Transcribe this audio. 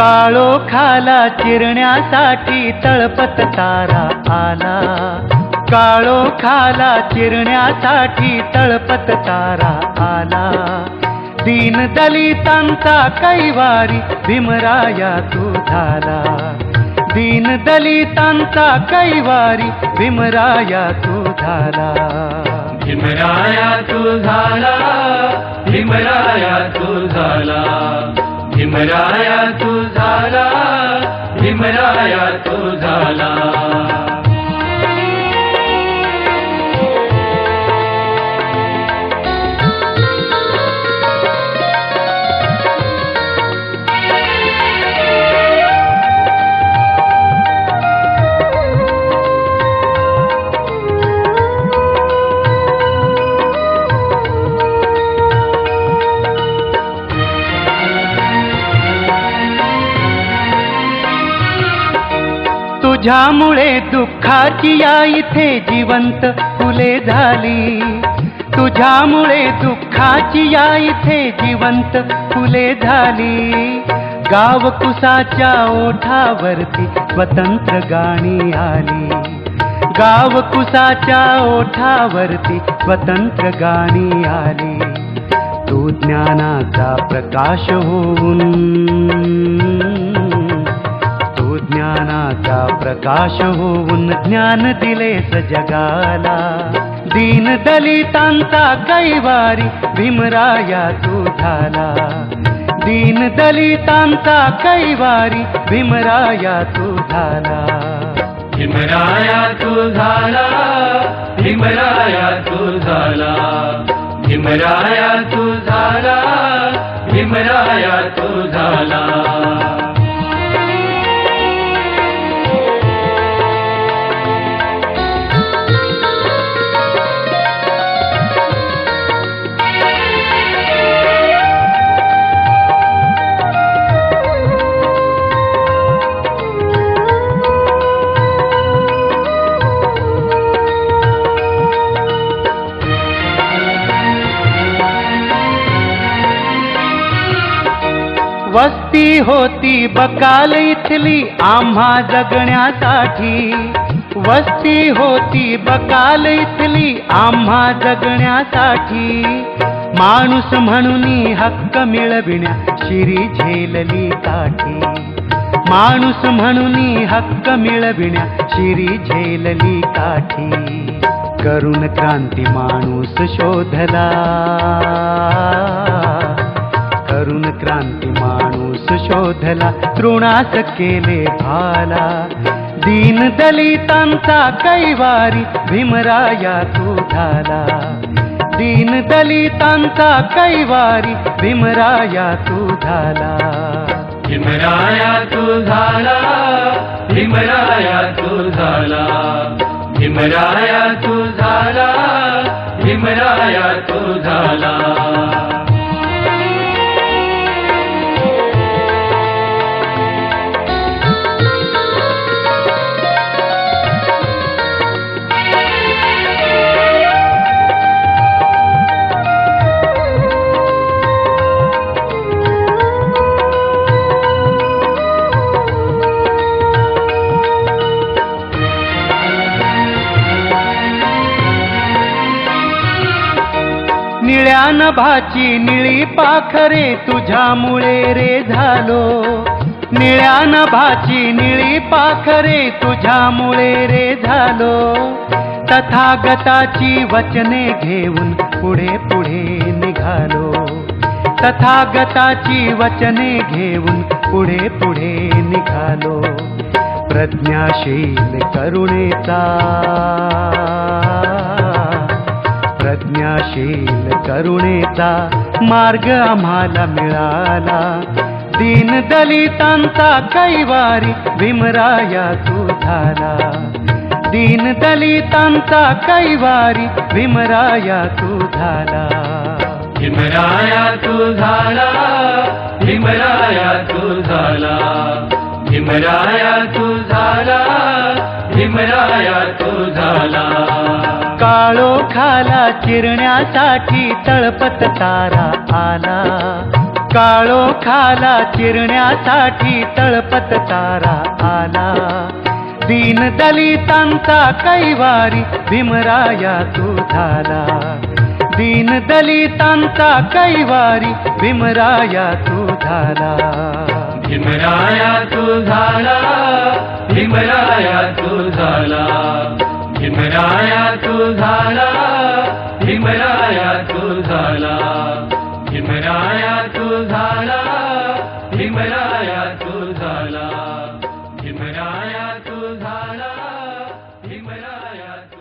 काळोखाला चिरण्यासाठी तळपत तारा आला, काळोखाला चिरण्यासाठी तळपत तारा आला। दीनदलितांचा कैवारी भीमराया तू झाला, दीनदलितांचा कैवारी भीमराया तू झाला। भीमराया तू झाला, भीमराया तू झाला, भीमराया तू झाला, भीमराया तू झाला। तुझ्यामुळे दुःखाची या इथे जिवंत फुले झाली, तुझ्यामुळे दुःखाची या इथे जिवंत फुले झाली। गावकुसाच्या ओठावरती स्वतंत्र गाणी आली, गावकुसाच्या ओठावरती स्वतंत्र गाणी आली। तू ज्ञानाचा प्रकाश होऊन, ज्ञानाचा प्रकाश होऊन ज्ञान दिलेस जगाला। दीनदलितांचा कैवारी भीमराया तू झाला, दीनदलितांचा कैवारी भीमराया तू झाला। भीमराया तू झाला, भीमराया तू झाला, भीमराया तू झाला, भीमराया तू झाला। वस्ती होती बकाल इथली आम्हा जगण्यासाठी, वस्ती होती बकाल इथली आम्हा जगण्यासाठी। माणूस म्हणून हक्क मिळविण्या शिरी झेलली काठी, माणूस म्हणून हक्क मिळविण्या शिरी झेलली काठी। करुण क्रांती माणूस शोधला, करुण क्रांती माणूस शोधला, तृणास केले भाला। दीनदलितांचा कैवारी भीमराया तू झाला, दीनदलितांचा कैवारी भीमराया तू झाला। भीमराया तू झाला, भीमराया तू झाला, भीमराया तू झाला, भीमराया तू झाला। निळ्या नभाची निळी पाखरे तुझ्यामुळे रे झालो, निळ्या नभाची निळी पाखरे तुझ्यामुळे रे झालो। तथागताची वचने घेऊन पुढे पुढे निघालो, तथागताची वचने घेऊन पुढे पुढे निघालो। प्रज्ञाशील करुणेचा, प्रज्ञाशील करुणेचा मार्ग आम्हाला मिळाला। दीनदलितांचा कैवारी भीमराया तू झाला, दीनदलितांचा कैवारी भीमराया तू झाला। भीमराया तू झाला, भीमराया तू झाला, भीमराया तू झाला, भीमराया तू झाला। काळोखाला चिरण्यासाठी तळपत तारा आला, काळोखाला चिरण्यासाठी तळपत तारा आला, दीन दलितांचा कैवारी भीमराया तू झाला, दीन दलितांचा कैवारी भीमराया तू झाला. भीमराया तू झाला, भीमराया तू झाला, भीमराया तू झाला, भीमराया तू झाला, भीमराया तू झाला, भीमराया तू झाला, भीमराया तू झाला, भीमराया तू